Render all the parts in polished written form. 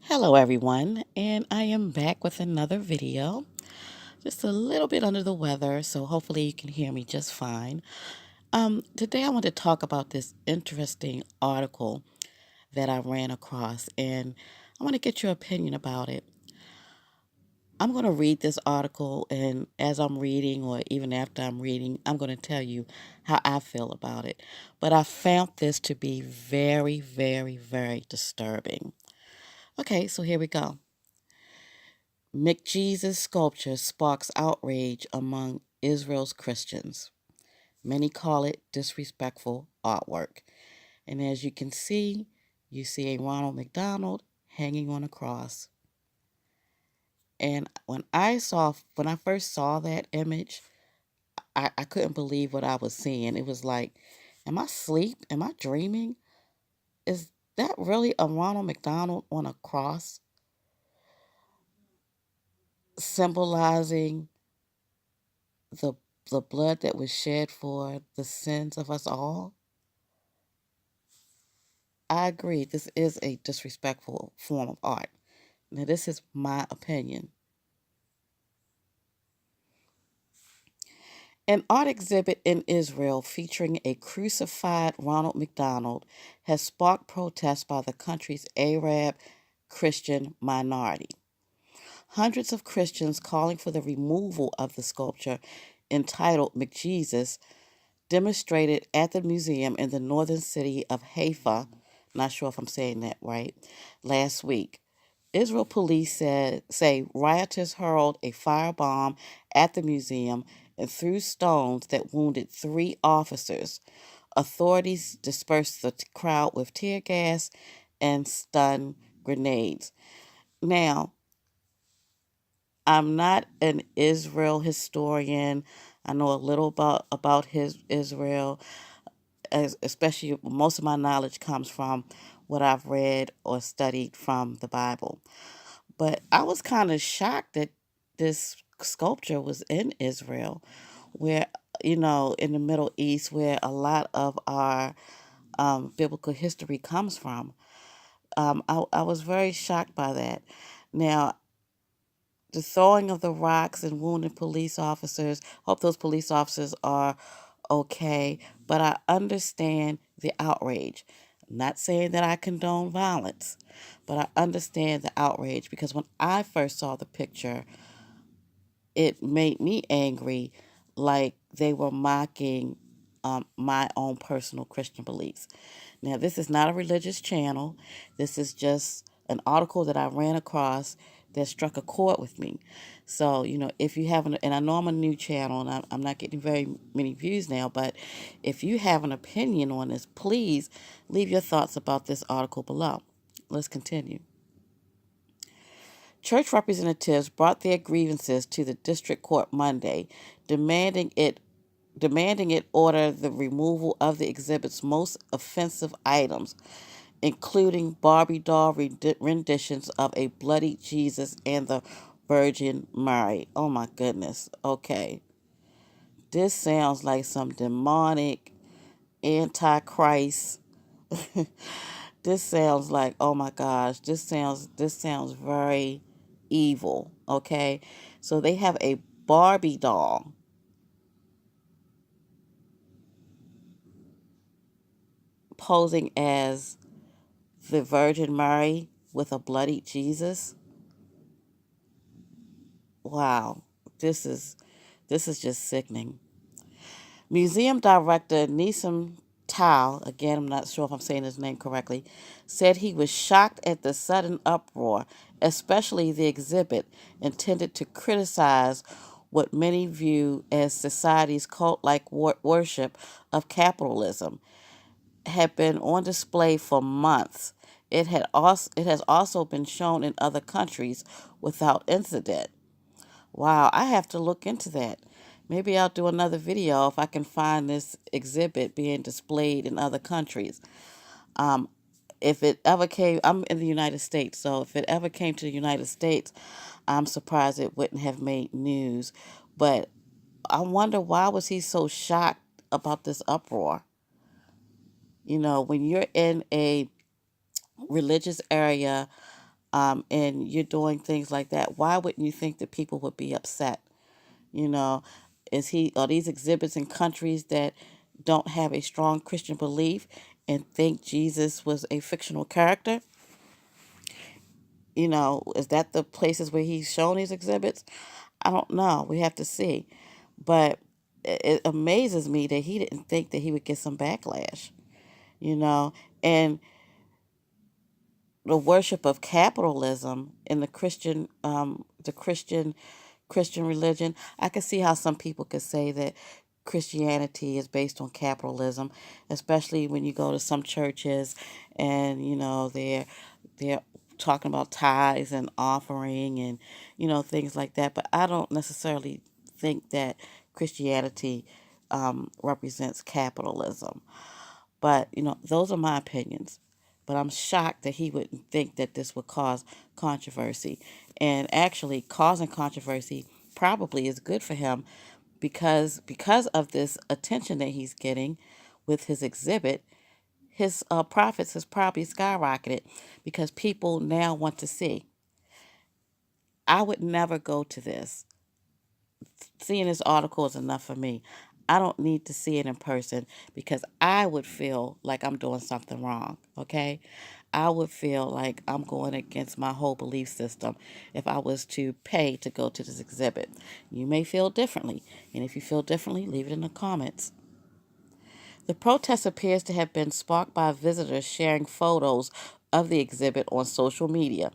Hello everyone, and I am back with another video. Just a little bit under the weather, so hopefully you can hear me just fine. Today I want to talk about this interesting article that I ran across, and I want to get your opinion about it. I'm going to read this article, and as I'm reading, or even after I'm reading, I'm going to tell you how I feel about it. But I found this to be very, very, very disturbing. Okay, so here we go. McJesus sculpture sparks outrage among Israel's Christians. Many call it disrespectful artwork. And as you can see, you see a Ronald McDonald hanging on a cross. And when I first saw that image, I couldn't believe what I was seeing. It was like, am I asleep? Am I dreaming? Is that really a Ronald McDonald on a cross symbolizing the the blood that was shed for the sins of us all? I agree. This is a disrespectful form of art. Now, this is my opinion. An art exhibit in Israel featuring a crucified Ronald McDonald has sparked protests by the country's Arab Christian minority. Hundreds of Christians calling for the removal of the sculpture entitled McJesus demonstrated at the museum in the northern city of Haifa, not sure if I'm saying that right, last week. Israel police say rioters hurled a firebomb at the museum and threw stones that wounded 3 officers. Authorities dispersed the crowd with tear gas and stun grenades. Now, I'm not an Israel historian. I know a little about his Israel, especially most of my knowledge comes from what I've read or studied from the Bible. But I was kind of shocked that this sculpture was in Israel, where, in the Middle East, where a lot of our biblical history comes from. I was very shocked by that. Now, the throwing of the rocks and wounding police officers, hope those police officers are okay, but I understand the outrage. I'm not saying that I condone violence, but I understand the outrage because when I first saw the picture, it made me angry, like they were mocking my own personal Christian beliefs. Now, this is not a religious channel. This is just an article that I ran across that struck a chord with me. So, if you have and I know I'm a new channel and I'm not getting very many views now, but if you have an opinion on this, please leave your thoughts about this article below. Let's continue. Church representatives brought their grievances to the district court Monday, demanding it order the removal of the exhibit's most offensive items, including Barbie doll renditions of a bloody Jesus and the Virgin Mary. Oh my goodness. Okay. This sounds like some demonic antichrist. This sounds like, oh my gosh, this sounds very evil. Okay. So they have a Barbie doll posing as the Virgin Mary with a bloody Jesus. Wow, this is this is just sickening. Museum director Nissim Tao, again I'm not sure if I'm saying his name correctly, said he was shocked at the sudden uproar, especially the exhibit intended to criticize what many view as society's cult-like worship of capitalism had been on display for months. It has also been shown in other countries without incident. Wow, I have to look into that. Maybe I'll do another video if I can find this exhibit being displayed in other countries. Um, if it ever came, I'm in the United States, so if it ever came to the United States, I'm surprised it wouldn't have made news. But I wonder, why was he so shocked about this uproar? When you're in a religious area, and you're doing things like that, why wouldn't you think that people would be upset? You know, are these exhibits in countries that don't have a strong Christian belief and think Jesus was a fictional character? Is that the places where he's shown these exhibits? I don't know. We have to see. But it amazes me that he didn't think that he would get some backlash, you know. And the worship of capitalism in the Christian religion, I can see how some people could say that Christianity is based on capitalism, especially when you go to some churches and they're talking about tithes and offering and things like that. But I don't necessarily think that Christianity represents capitalism. But, those are my opinions. But I'm shocked that he wouldn't think that this would cause controversy. And actually, causing controversy probably is good for him because of this attention that he's getting with his exhibit. His profits has probably skyrocketed because people now want to see. I would never go to this. Seeing this article is enough for me. I don't need to see it in person because I would feel like I'm doing something wrong, okay? I would feel like I'm going against my whole belief system if I was to pay to go to this exhibit. You may feel differently, and if you feel differently, leave it in the comments. The protest appears to have been sparked by visitors sharing photos of the exhibit on social media.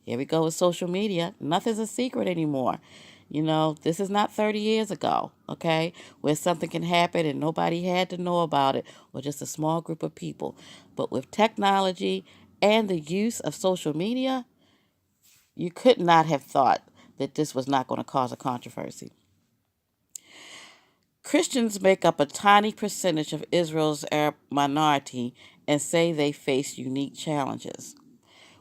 Here we go with social media. Nothing's a secret anymore. This is not 30 years ago, okay, where something can happen and nobody had to know about it or just a small group of people. But with technology and the use of social media, you could not have thought that this was not going to cause a controversy. Christians make up a tiny percentage of Israel's Arab minority and say they face unique challenges.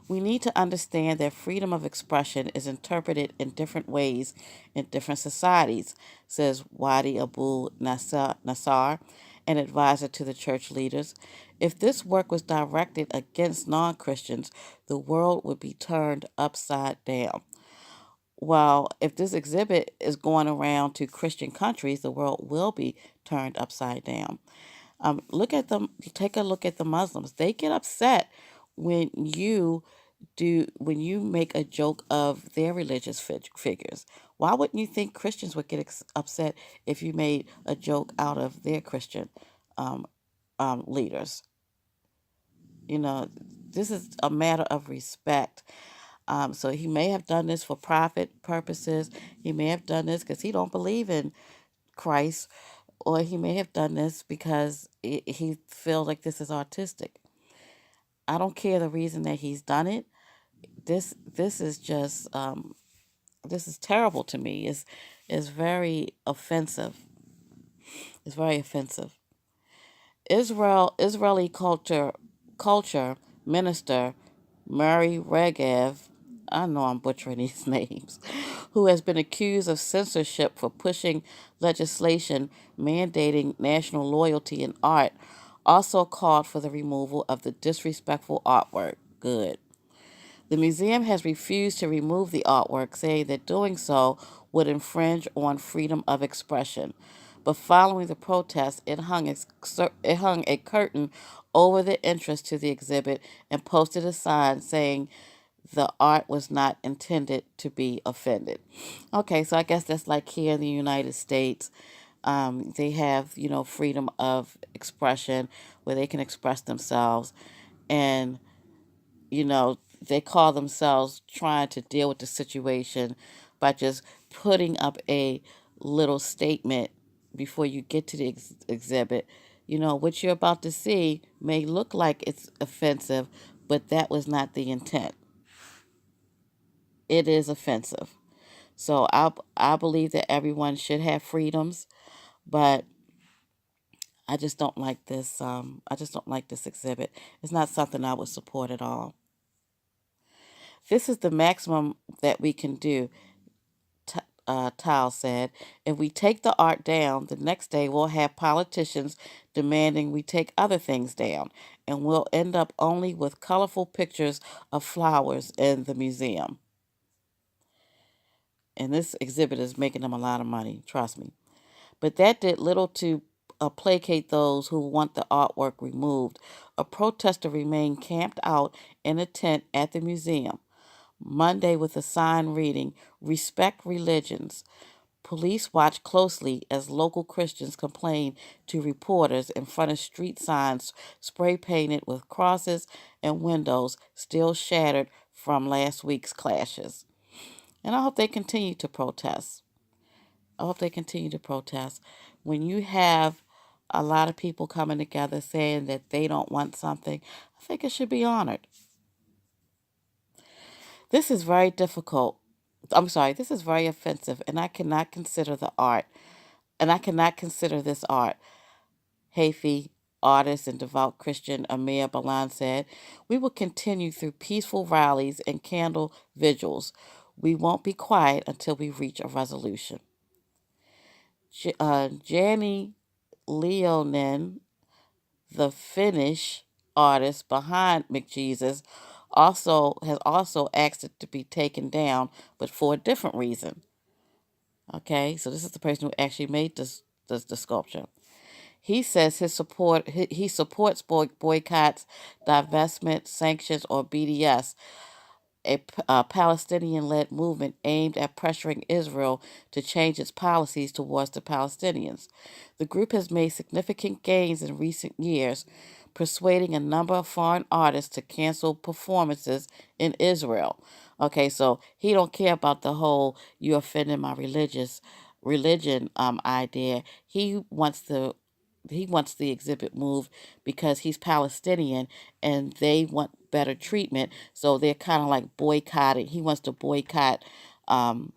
We need to understand that freedom of expression is interpreted in different ways in different societies, says Wadi Abu Nassar, an advisor to the church leaders. If this work was directed against non Christians, the world would be turned upside down. Well, if this exhibit is going around to Christian countries, the world will be turned upside down. Look at them. Take a look at the Muslims. They get upset when you make a joke of their religious figures. Why wouldn't you think Christians would get upset if you made a joke out of their Christian um, leaders? You know, this is a matter of respect. So he may have done this for profit purposes. He may have done this because he don't believe in Christ, or he may have done this because he feels like this is artistic. I don't care the reason that he's done it. This is just this is terrible to me. It's very offensive. It's very offensive. Israeli culture minister Mary Regev, I know I'm butchering these names, who has been accused of censorship for pushing legislation mandating national loyalty in art, also called for the removal of the disrespectful artwork. Good. The museum has refused to remove the artwork, saying that doing so would infringe on freedom of expression. But following the protest, it hung a curtain over the entrance to the exhibit and posted a sign saying the art was not intended to be offended. Okay, so I guess that's like here in the United States. They have, freedom of expression where they can express themselves. And they call themselves trying to deal with the situation by just putting up a little statement before you get to the exhibit. What you're about to see may look like it's offensive, but that was not the intent. It is offensive. So I believe that everyone should have freedoms, but I just don't like this. I just don't like this exhibit. It's not something I would support at all. This is the maximum that we can do. Tile said. If we take the art down, the next day we'll have politicians demanding we take other things down, and we'll end up only with colorful pictures of flowers in the museum. And this exhibit is making them a lot of money, trust me. But that did little to placate those who want the artwork removed. A protester remained camped out in a tent at the museum Monday with a sign reading, "Respect religions." Police watched closely as local Christians complained to reporters in front of street signs spray painted with crosses and windows still shattered from last week's clashes. And I hope they continue to protest. I hope they continue to protest. When you have a lot of people coming together saying that they don't want something, I think it should be honored. This is very difficult. I'm sorry, this is very offensive, and I cannot consider the art, and I cannot consider this art. Hafi, artist and devout Christian Amir Balan said, "We will continue through peaceful rallies and candle vigils. We won't be quiet until we reach a resolution." Jani Leonin, the Finnish artist behind McJesus, also asked it to be taken down, but for a different reason. Okay, so this is the person who actually made the sculpture. He says he supports boycotts, divestment, sanctions, or BDS, a Palestinian-led movement aimed at pressuring Israel to change its policies towards the Palestinians. The group has made significant gains in recent years, persuading a number of foreign artists to cancel performances in Israel. Okay, so he don't care about the whole "you offending my religion" idea. He wants the exhibit moved because he's Palestinian and they want better treatment. So they're kind of like boycotting. He wants to boycott um,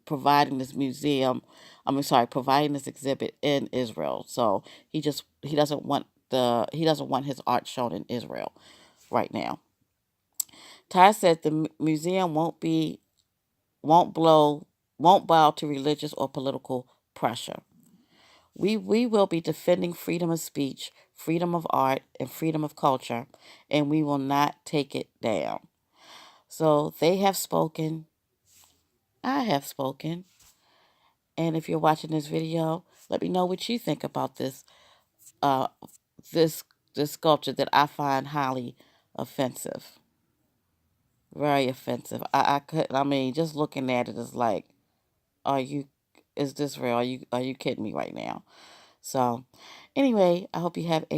providing this museum. Providing this exhibit in Israel. So he doesn't want his art shown in Israel right now. Ty said the museum won't bow to religious or political pressure. We will be defending freedom of speech, freedom of art, and freedom of culture, and we will not take it down. So they have spoken. I have spoken. And if you're watching this video, let me know what you think about uh, this this sculpture that I find highly offensive. Very offensive. Just looking at it is like, are you is this real? Are you kidding me right now? So anyway, I hope you have a